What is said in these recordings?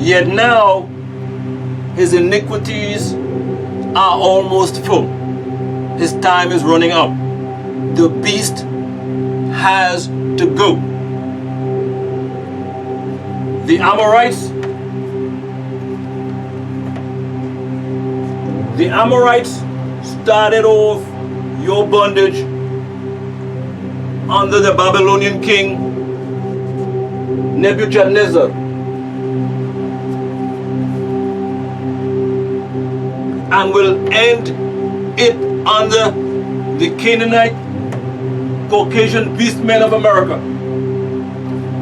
Yet now his iniquities are almost full. His time is running up. The beast has to go. The Amorites started off your bondage under the Babylonian king Nebuchadnezzar. And will end it under the Canaanite Caucasian beastmen of America.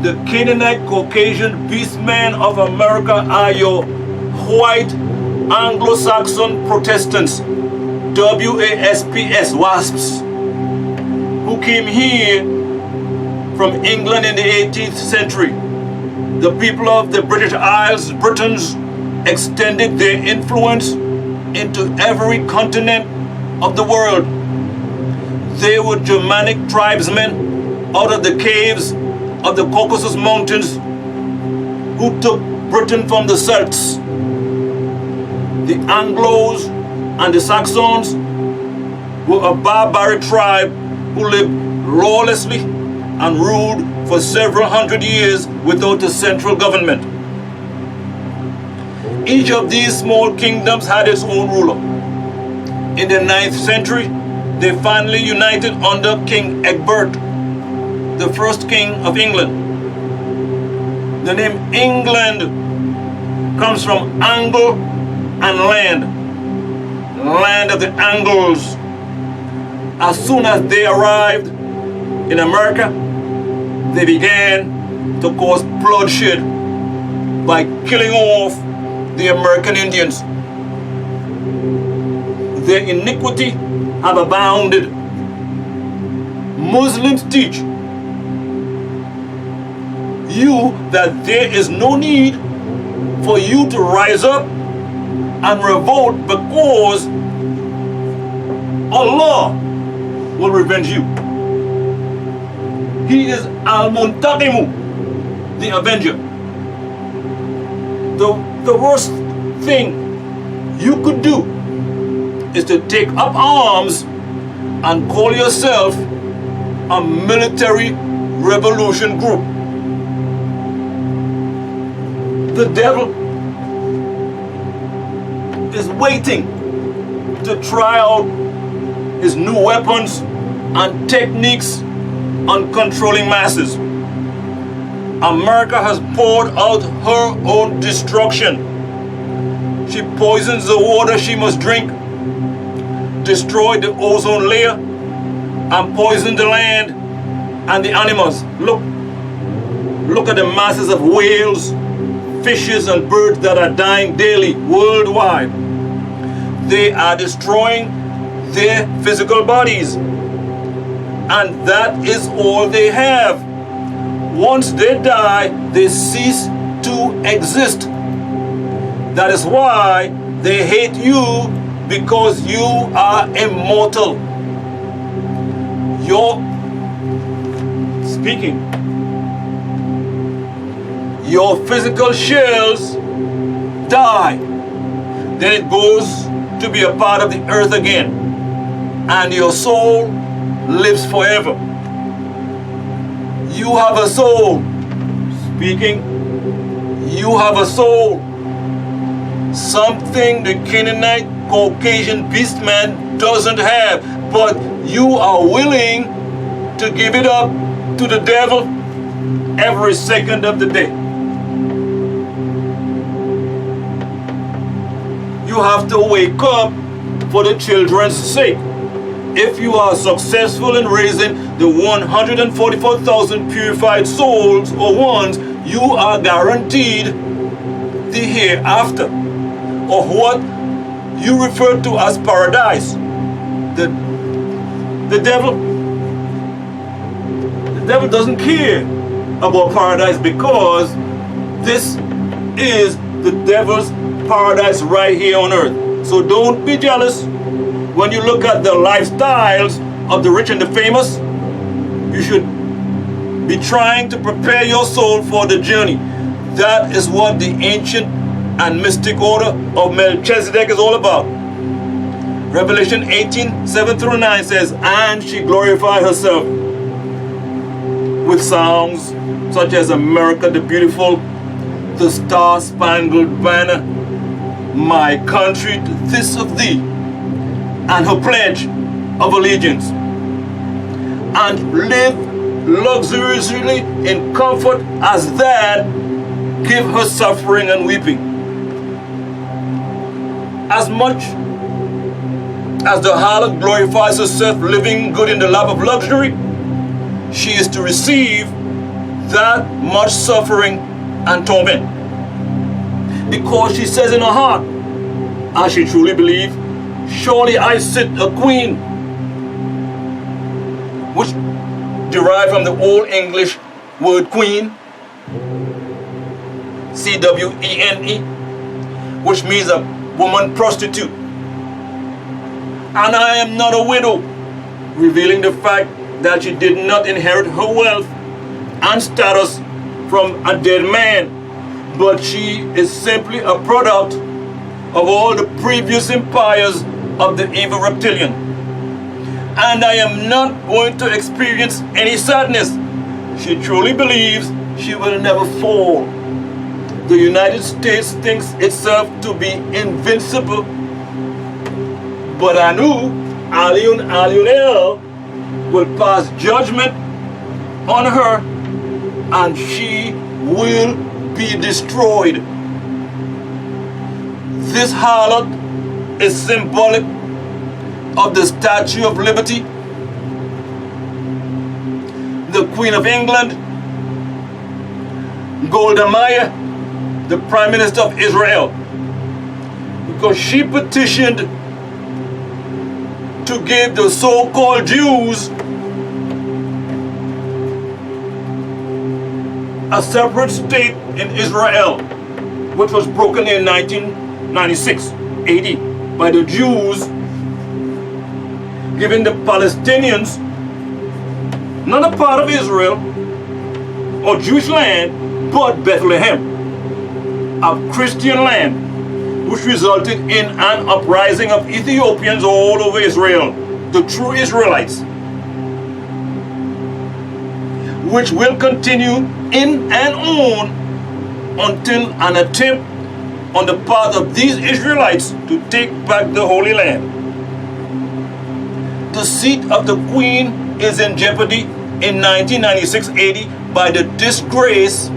The Canaanite Caucasian beastmen of America are your white Anglo-Saxon Protestants, WASPs, WASPs, who came here from England in the 18th century. The people of the British Isles, Britons, extended their influence into every continent of the world. They were Germanic tribesmen out of the caves of the Caucasus Mountains who took Britain from the Celts. The Anglos and the Saxons were a barbaric tribe who lived lawlessly and ruled for several hundred years without a central government. Each of these small kingdoms had its own ruler. In the 9th century, they finally united under King Egbert, the first king of England. The name England comes from Angle and land of the Angles. As soon as they arrived in America, they began to cause bloodshed by killing off the American Indians. Their iniquity have abounded. Muslims teach you that there is no need for you to rise up and revolt because Allah will revenge you. He is Al-Muntaqimu, the Avenger. The worst thing you could do is to take up arms and call yourself a military revolution group. The devil is waiting to try out his new weapons and techniques on controlling masses. America has poured out her own destruction. She poisons the water she must drink, destroyed the ozone layer, and poisoned the land and the animals. Look at the masses of whales, fishes, and birds that are dying daily worldwide. They are destroying their physical bodies, and that is all they have. Once they die, they cease to exist. That is why they hate you, because you are immortal. Your physical shells die. Then it goes to be a part of the earth again. And your soul lives forever. You have a soul. You have a soul. Something the Canaanite Caucasian beastman doesn't have. But you are willing to give it up to the devil every second of the day. You have to wake up for the children's sake. If you are successful in raising the 144,000 purified souls or ones, you are guaranteed the hereafter, or what you refer to as paradise. The devil doesn't care about paradise, because this is the devil's paradise right here on earth. So don't be jealous when you look at the lifestyles of the rich and the famous. You should be trying to prepare your soul for the journey. That is what the ancient and mystic order of Melchizedek is all about. Revelation 18:7-9 says, and she glorified herself with songs such as America the Beautiful, the Star-Spangled Banner, My Country, This of Thee, and her pledge of allegiance, and live luxuriously in comfort as that give her suffering and weeping. As much as the harlot glorifies herself living good in the lap of luxury, she is to receive that much suffering and torment. Because she says in her heart, as she truly believes, surely I sit a queen, which derived from the Old English word queen, C-W-E-N-E, which means a woman prostitute. And I am not a widow, revealing the fact that she did not inherit her wealth and status from a dead man, but she is simply a product of all the previous empires of the evil reptilian. And I am not going to experience any sadness. She truly believes she will never fall. The United States thinks itself to be invincible, but Anu, Aliun Aliunel, will pass judgment on her and she will be destroyed. This harlot is symbolic of the Statue of Liberty, the Queen of England, Golda Meir, the Prime Minister of Israel, because she petitioned to give the so-called Jews a separate state in Israel, which was broken in 1996 AD by the Jews, giving the Palestinians not a part of Israel or Jewish land, but Bethlehem, a Christian land, which resulted in an uprising of Ethiopians all over Israel, the true Israelites, which will continue in and on until an attempt on the part of these Israelites to take back the Holy Land. The seat of the Queen is in jeopardy in 1996 AD by the disgrace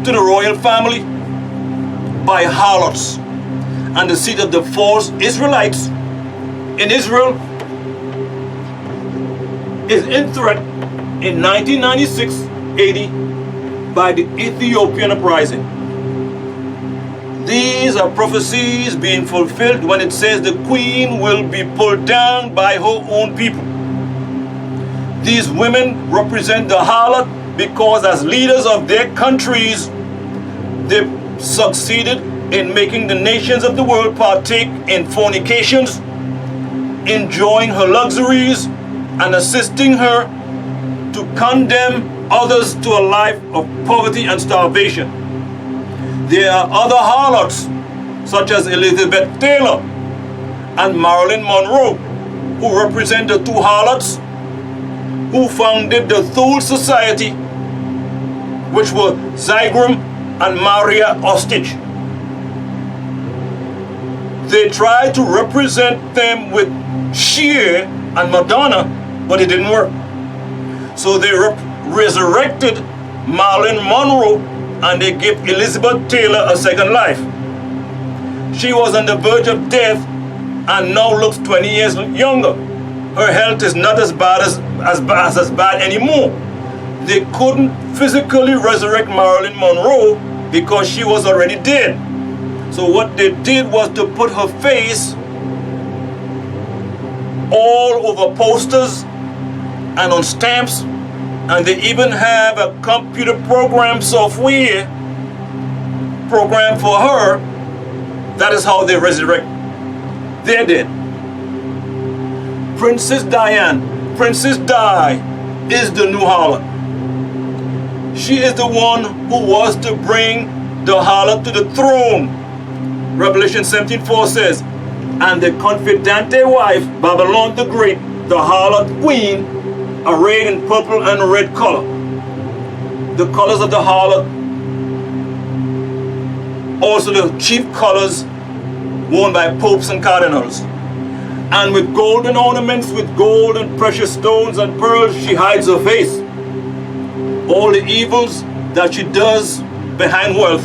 to the royal family by harlots, and the seat of the false Israelites in Israel is in threat in 1996 AD by the Ethiopian uprising. These are prophecies being fulfilled when it says the queen will be pulled down by her own people. These women represent the harlot because as leaders of their countries, they succeeded in making the nations of the world partake in fornications, enjoying her luxuries, and assisting her to condemn others to a life of poverty and starvation. There are other harlots, such as Elizabeth Taylor and Marilyn Monroe, who represent the two harlots who founded the Thule Society, which were Zygrum and Maria Ostich. They tried to represent them with Cher and Madonna, but it didn't work. So they resurrected Marilyn Monroe and they gave Elizabeth Taylor a second life. She was on the verge of death and now looks 20 years younger. Her health is not as bad anymore. They couldn't physically resurrect Marilyn Monroe because she was already dead. So what they did was to put her face all over posters and on stamps, and they even have a computer program software program for her. That is how they resurrect their dead. Princess Diane, Princess Di, is the new harlot. She is the one who was to bring the harlot to the throne. Revelation 17:4 says, and the confidante wife, Babylon the Great, the harlot queen, arrayed in purple and red color. The colors of the harlot, also the chief colors worn by popes and cardinals. And with golden ornaments, with gold and precious stones and pearls, she hides her face. All the evils that she does behind wealth,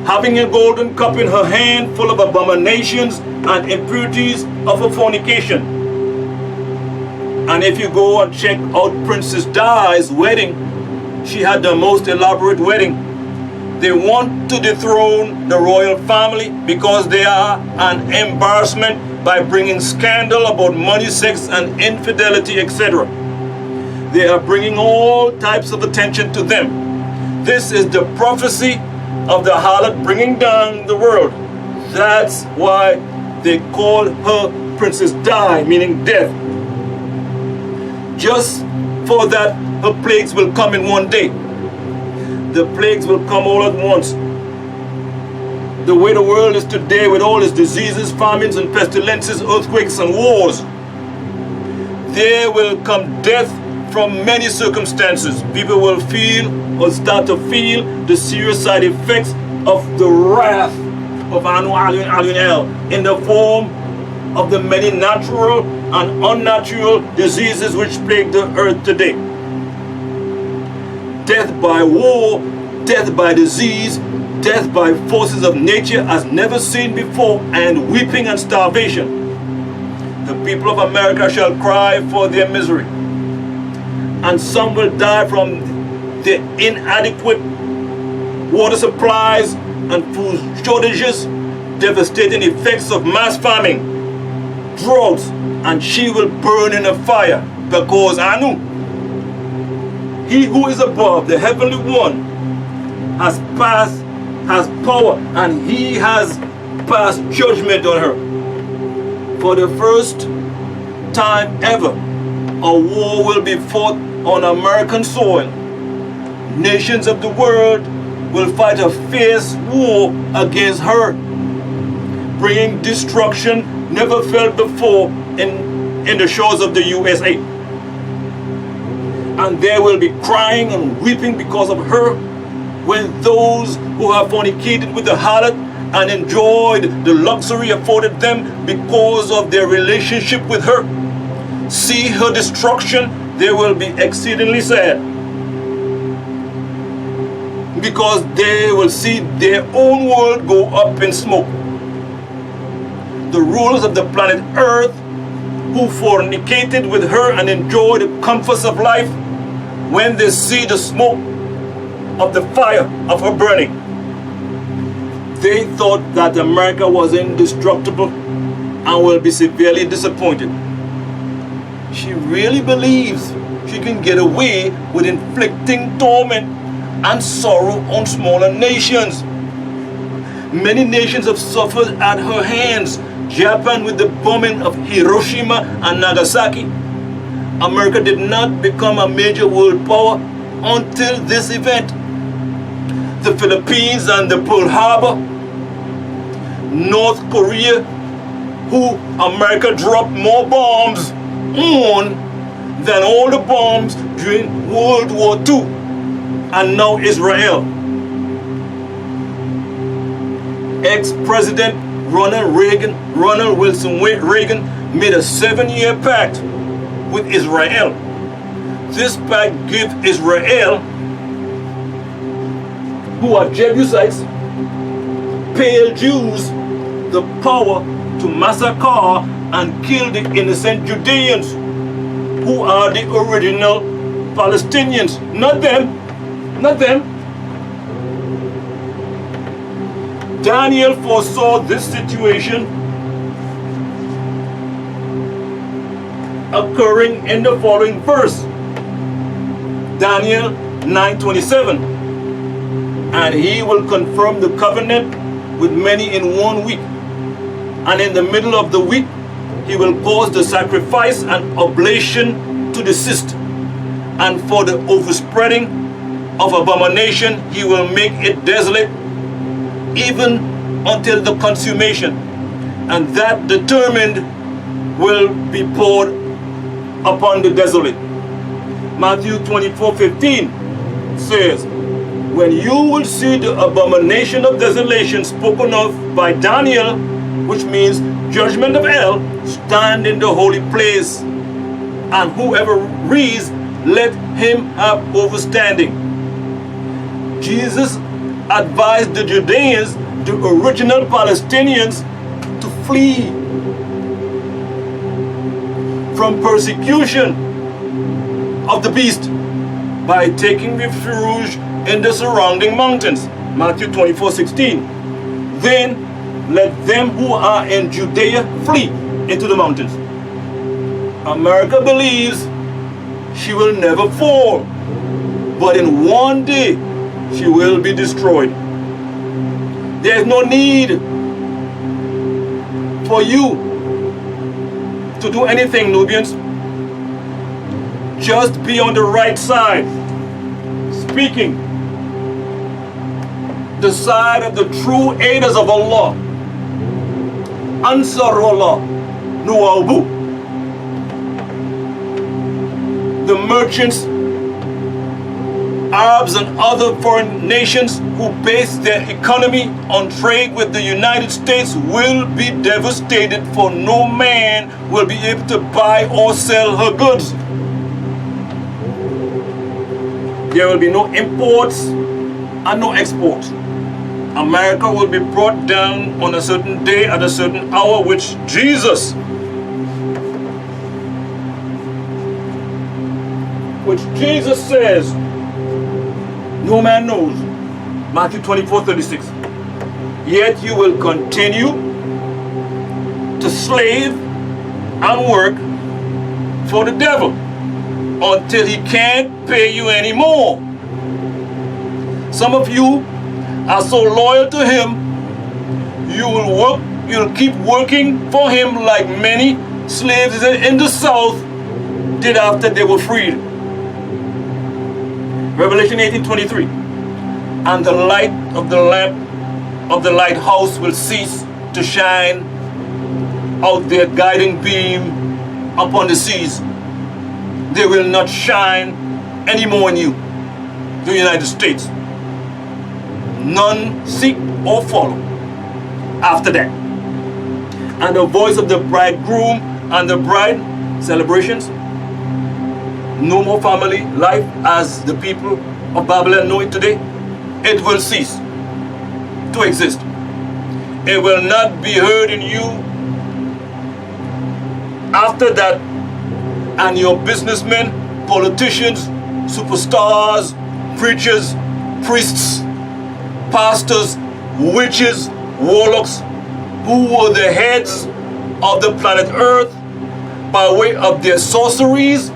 having a golden cup in her hand full of abominations and impurities of her fornication. And if you go and check out Princess Di's wedding, she had the most elaborate wedding. They want to dethrone the royal family because they are an embarrassment by bringing scandal about money, sex, and infidelity, etc. They are bringing all types of attention to them. This is the prophecy of the harlot bringing down the world. That's why they call her Princess Di, meaning death. Just for that, her plagues will come in one day. The plagues will come all at once. The way the world is today, with all its diseases, famines and pestilences, earthquakes and wars, there will come death from many circumstances. People will feel or start to feel the serious side effects of the wrath of Nuwaubians in the form of the many natural and unnatural diseases which plague the earth today. Death by war, death by disease, death by forces of nature as never seen before, and weeping and starvation. The people of America shall cry for their misery, and some will die from the inadequate water supplies and food shortages, devastating effects of mass famine, droughts, and she will burn in a fire, because Anu, he who is above, the heavenly one, has power, and he has passed judgment on her. For the first time ever, a war will be fought on American soil. Nations of the world will fight a fierce war against her, bringing destruction never felt before in the shores of the USA. And there will be crying and weeping because of her, when those who have fornicated with the harlot and enjoyed the luxury afforded them because of their relationship with her see her destruction, they will be exceedingly sad, because they will see their own world go up in smoke. The rulers of the planet Earth, who fornicated with her and enjoyed the comforts of life, when they see the smoke of the fire of her burning, they thought that America was indestructible and will be severely disappointed. She really believes she can get away with inflicting torment and sorrow on smaller nations. Many nations have suffered at her hands. Japan with the bombing of Hiroshima and Nagasaki. America did not become a major world power until this event. The Philippines and the Pearl Harbor. North Korea, who America dropped more bombs on than all the bombs during World War II. And now Israel. Ex-President Ronald Wilson Reagan made a 7-year pact with Israel. This pact gave Israel, who are Jebusites, pale Jews, the power to massacre and kill the innocent Judeans, who are the original Palestinians. Not them. Not them. Daniel foresaw this situation occurring in the following verse. Daniel 9:27. And he will confirm the covenant with many in 1 week. And in the middle of the week, he will cause the sacrifice and oblation to desist. And for the overspreading of abomination, he will make it desolate, even until the consummation. And that determined will be poured upon the desolate. Matthew 24:15 says, when you will see the abomination of desolation spoken of by Daniel, which means judgment of hell, stand in the holy place, and whoever reads, let him have overstanding. Jesus advised the Judeans, the original Palestinians, to flee from persecution of the beast by taking refuge in the surrounding mountains. Matthew 24:16. Then let them who are in Judea flee into the mountains. America believes she will never fall, but in one day she will be destroyed. There is no need for you to do anything, Nubians. Just be on the right side, speaking the side of the true aiders of Allah, Ansar Allah, Nuwaubu. The merchants, Arabs and other foreign nations who base their economy on trade with the United States will be devastated, for no man will be able to buy or sell her goods. There will be no imports and no exports. America will be brought down on a certain day at a certain hour, which Jesus says no man knows. Matthew 24:36. Yet you will continue to slave and work for the devil until he can't pay you anymore. Some of you are so loyal to him, you'll keep working for him like many slaves in the South did after they were freed. Revelation 18:23. And the light of the lamp of the lighthouse will cease to shine out their guiding beam upon the seas. They will not shine anymore in you, the United States. None seek or follow after that. And the voice of the bridegroom and the bride celebrations, no more family life as the people of Babylon know it today. It will cease to exist. It will not be heard in you after that. And your businessmen, politicians, superstars, preachers, priests, pastors, witches, warlocks, who were the heads of the planet Earth by way of their sorceries,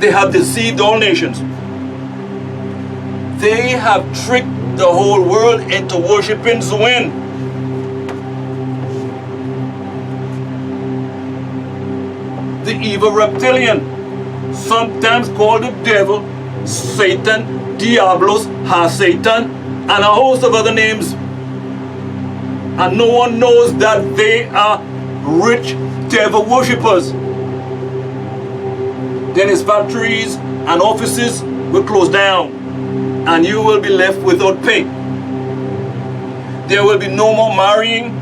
they have deceived all nations. They have tricked the whole world into worshiping Zuen. The evil reptilian, sometimes called the devil, Satan, Diablos, Ha-Satan, and a host of other names. And no one knows that they are rich devil worshippers. Then his factories and offices will close down, and you will be left without pay. There will be no more marrying,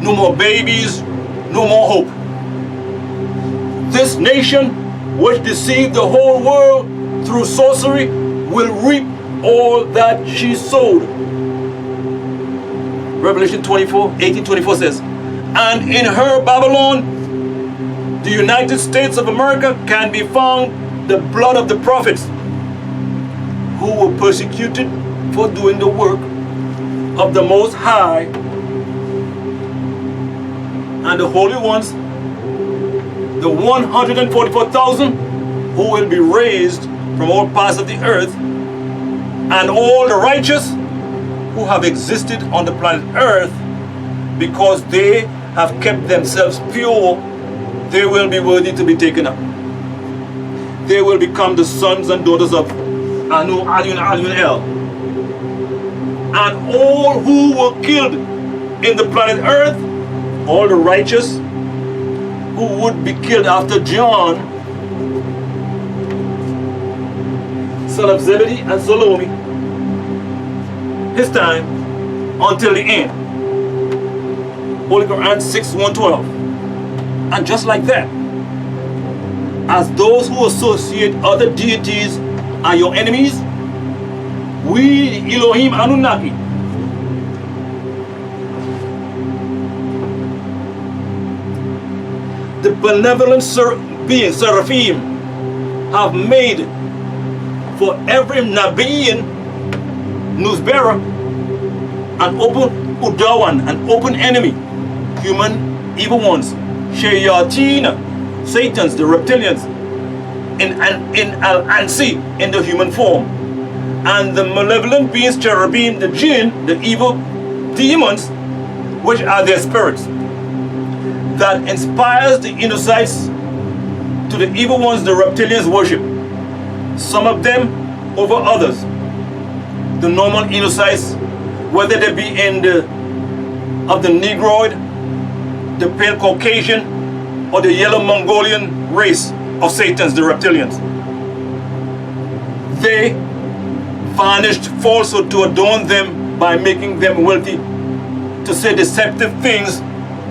no more babies, no more hope. This nation, which deceived the whole world through sorcery, will reap all that she sowed. Revelation 18:24 says, and in her, Babylon, the United States of America, can be found the blood of the prophets who were persecuted for doing the work of the Most High, and the holy ones, the 144,000 who will be raised from all parts of the earth, and all the righteous who have existed on the planet Earth, because they have kept themselves pure, they will be worthy to be taken up. They will become the sons and daughters of Anu Alyun Alyun El. And all who were killed in the planet Earth, all the righteous who would be killed after John, son of Zebedee and Salome, his time, until the end. Holy Quran 6:112. And just like that, as those who associate other deities are your enemies, we Elohim Anunnaki, the benevolent beings, Seraphim, have made for every Nabiyan, news bearer, an open Udawan, an open enemy, human evil ones, Shayateen, Satans, the reptilians, in Al-Ansi, in the human form, and the malevolent beings, cherubim, the jinn, the evil demons, which are their spirits, that inspires the Innosites to the evil ones the reptilians worship, some of them over others. The normal Innosites, whether they be of the Negroid, the pale Caucasian, or the yellow Mongolian race of Satans, the reptilians. They varnished falsehood to adorn them by making them wealthy, to say deceptive things,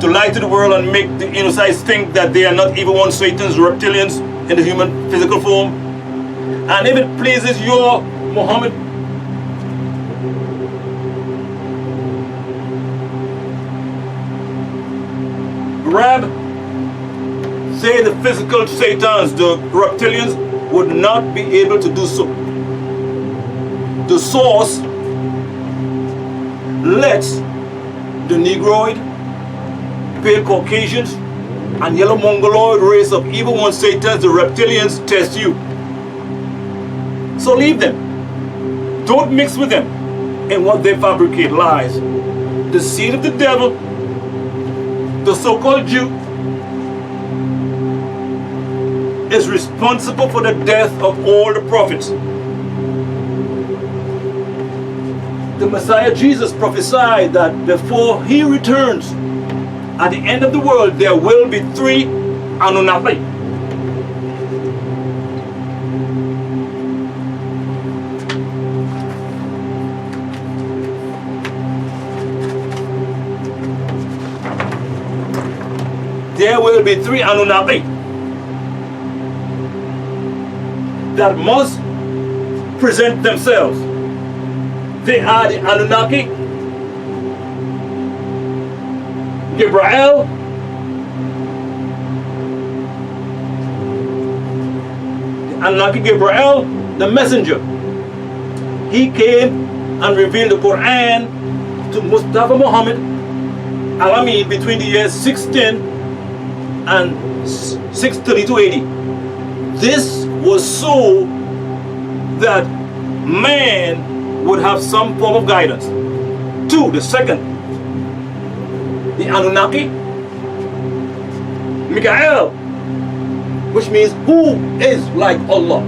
to lie to the world and make the Innosites think that they are not evil ones, Satans, reptilians in the human physical form. And if it pleases your Muhammad, Rab, say the physical Satans, the reptilians, would not be able to do so. The source lets the Negroid, pale Caucasians, and yellow Mongoloid race of evil ones, Satans, the reptilians, test you. So leave them. Don't mix with them in what they fabricate, lies. The seed of the devil, the so-called Jew, is responsible for the death of all the prophets. The Messiah Jesus prophesied that before he returns, at the end of the world, there will be 3 Anunnaki. There will be 3 Anunnaki that must present themselves. They are the Anunnaki, Gabriel, the Anunnaki Gabriel, the messenger. He came and revealed the Quran to Mustafa Muhammad Al-Amin between the years 610 and 632 AD. This was so that man would have some form of guidance. 2, the second, the Anunnaki, Mikael, which means who is like Allah.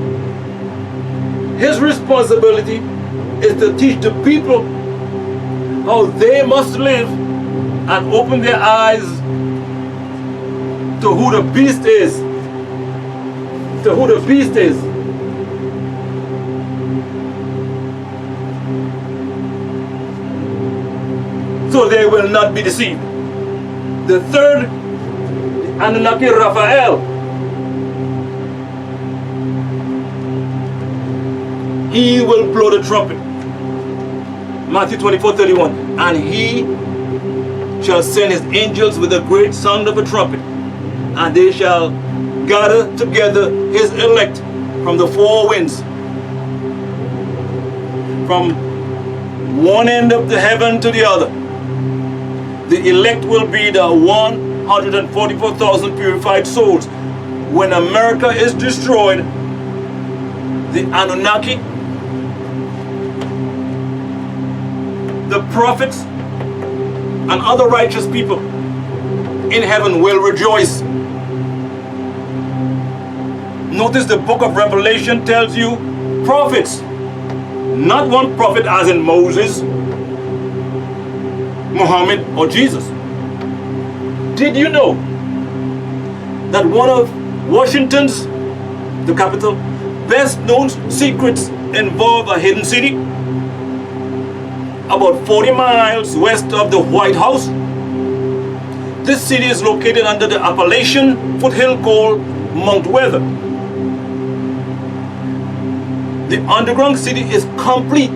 His responsibility is to teach the people how they must live and open their eyes to who the beast is. To who the beast is. So they will not be deceived. The third, the Anunnaki Raphael. He will blow the trumpet. Matthew 24:31. And he shall send his angels with a great sound of a trumpet, and they shall gather together his elect from the 4 winds, from one end of the heaven to the other. The elect will be the 144,000 purified souls. When America is destroyed, the Anunnaki, the prophets, and other righteous people in heaven will rejoice. Notice the book of Revelation tells you prophets Not one prophet as in Moses, Muhammad, or Jesus. Did you know that one of Washington's, the capital, best known secrets involve a hidden city about 40 miles west of the White House? This city is located under the Appalachian foothill called Mount Weather. The underground city is complete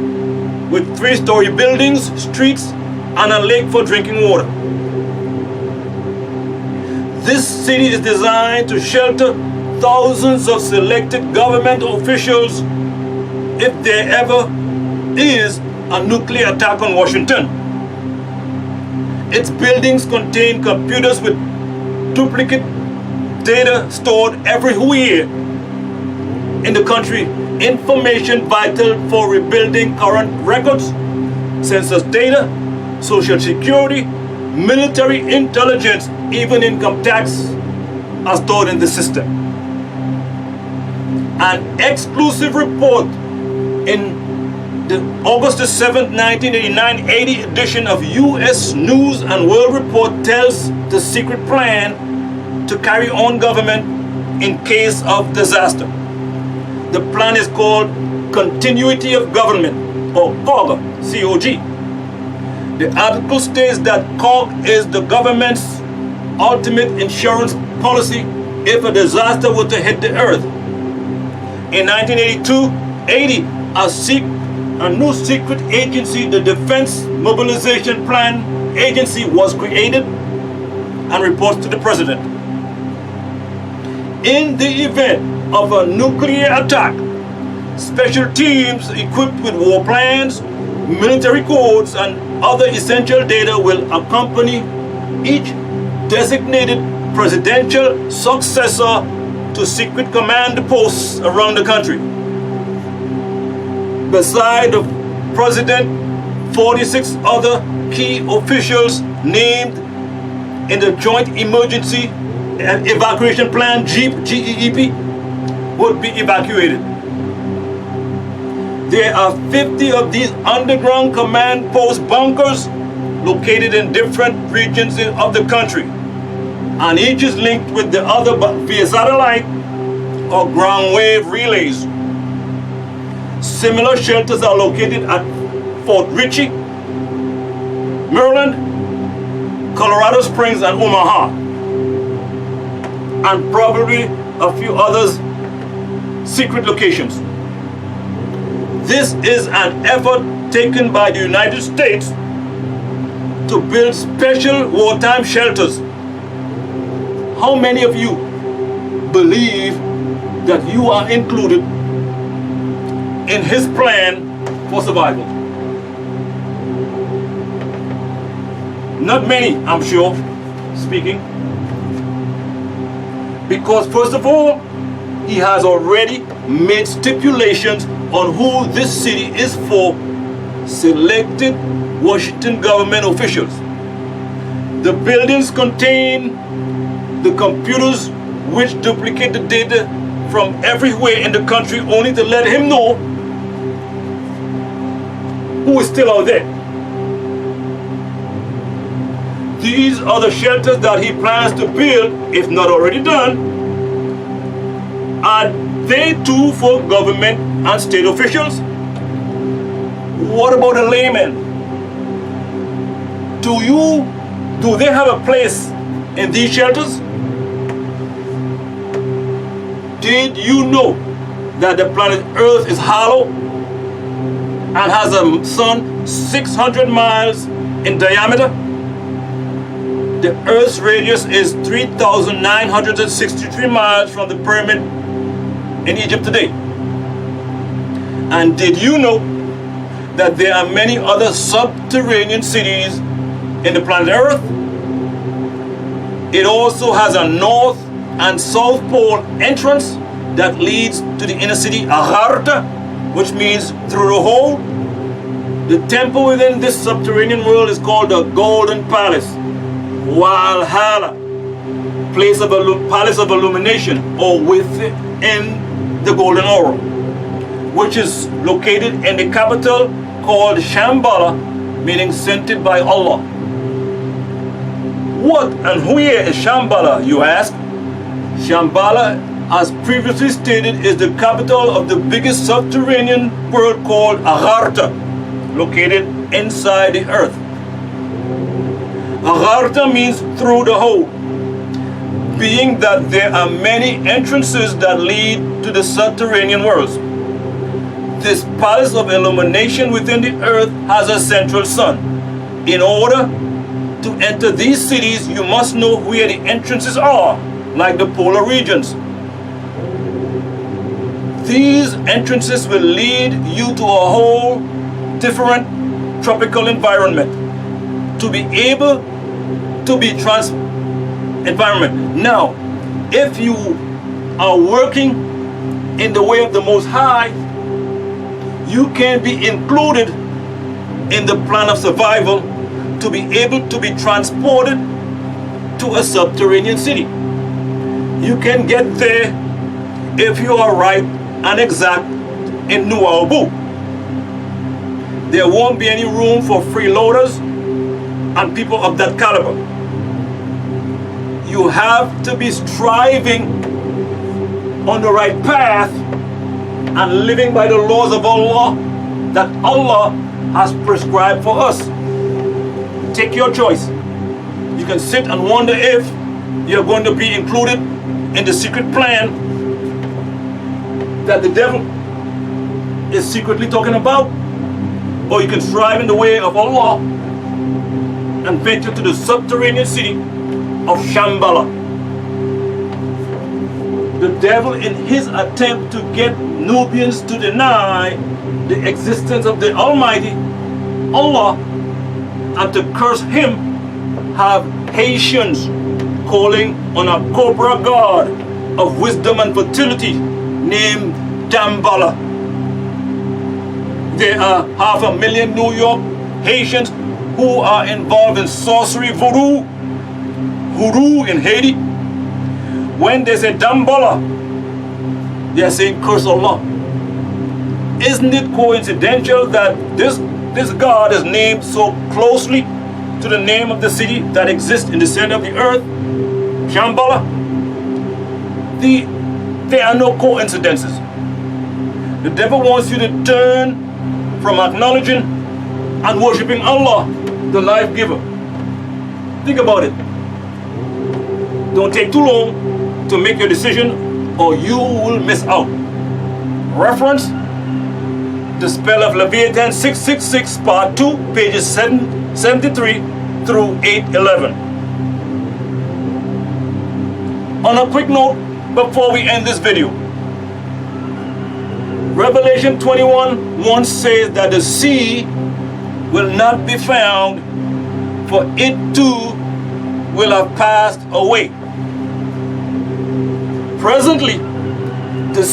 with 3-story buildings, streets, and a lake for drinking water. This city is designed to shelter thousands of selected government officials if there ever is a nuclear attack on Washington. Its buildings contain computers with duplicate data stored everywhere in the country, information vital for rebuilding current records, census data, social security, military intelligence, even income tax are stored in the system. An exclusive report in the August 7, 1989 80 edition of U.S. News and World Report tells the secret plan to carry on government in case of disaster. The plan is called Continuity of Government, or COG, C-O-G. The article states that COG is the government's ultimate insurance policy if a disaster were to hit the earth. In 1982-80, a new secret agency, the Defense Mobilization Plan Agency, was created and reports to the president. In the event of a nuclear attack, special teams equipped with war plans, military codes, and other essential data will accompany each designated presidential successor to secret command posts around the country. Beside the president, 46 other key officials named in the Joint Emergency and Evacuation Plan, GEEP, would be evacuated. There are 50 of these underground command post bunkers located in different regions of the country, and each is linked with the other via satellite or ground wave relays. Similar shelters are located at Fort Ritchie, Maryland, Colorado Springs, and Omaha, and probably a few others secret locations. This is an effort taken by the United States to build special wartime shelters. How many of you believe that you are included in his plan for survival? Not many, I'm sure, speaking. Because first of all, he has already made stipulations on who this city is for: selected Washington government officials. The buildings contain the computers which duplicate the data from everywhere in the country, only to let him know who is still out there. These are the shelters that he plans to build, if not already done. Are they too for government and state officials? What about a layman? Do they have a place in these shelters? Did you know that the planet Earth is hollow and has a sun 600 miles in diameter? The Earth's radius is 3,963 miles from the pyramid in Egypt today. And did you know that there are many other subterranean cities in the planet Earth? It also has a north and south pole entrance that leads to the inner city Agharta, which means through the hole. The temple within this subterranean world is called the Golden Palace, Walhalla, palace of illumination, or within the golden aura, which is located in the capital called Shambhala, meaning sent it by Allah. What and where is Shambhala, you ask? Shambhala, as previously stated, is the capital of the biggest subterranean world called Aghartha, located inside the earth. Aghartha means through the hole, being that there are many entrances that lead to the subterranean worlds. This palace of illumination within the earth has a central sun. In order to enter these cities, you must know where the entrances are, like the polar regions. These entrances will lead you to a whole different tropical environment to be able to be environment. Now, if you are working in the way of the Most High, you can be included in the plan of survival to be able to be transported to a subterranean city. You can get there if you are right and exact in Nuwaubians. There won't be any room for freeloaders and people of that caliber. You have to be striving on the right path and living by the laws of Allah that Allah has prescribed for us. Take your choice. You can sit and wonder if you're going to be included in the secret plan that the devil is secretly talking about, or you can strive in the way of Allah and venture to the subterranean city of Shambhala. The devil, in his attempt to get Nuwaubians to deny the existence of the Almighty Allah and to curse him, have Haitians calling on a cobra god of wisdom and fertility named Damballa. There are 500,000 New York Haitians who are involved in sorcery, voodoo in Haiti. When they say Damballa, they are saying curse Allah. Isn't it coincidental that this god is named so closely to the name of the city that exists in the center of the earth, Shambhala? There are no coincidences. The devil wants you to turn from acknowledging and worshiping Allah, the life giver. Think about it. Don't take too long to make your decision or you will miss out. Reference the spell of Leviathan 666 part 2, pages 773 through 811. On a quick note, before we end this video, Revelation 21:1 says that the sea will not be found, for it too will have passed away. Presently, the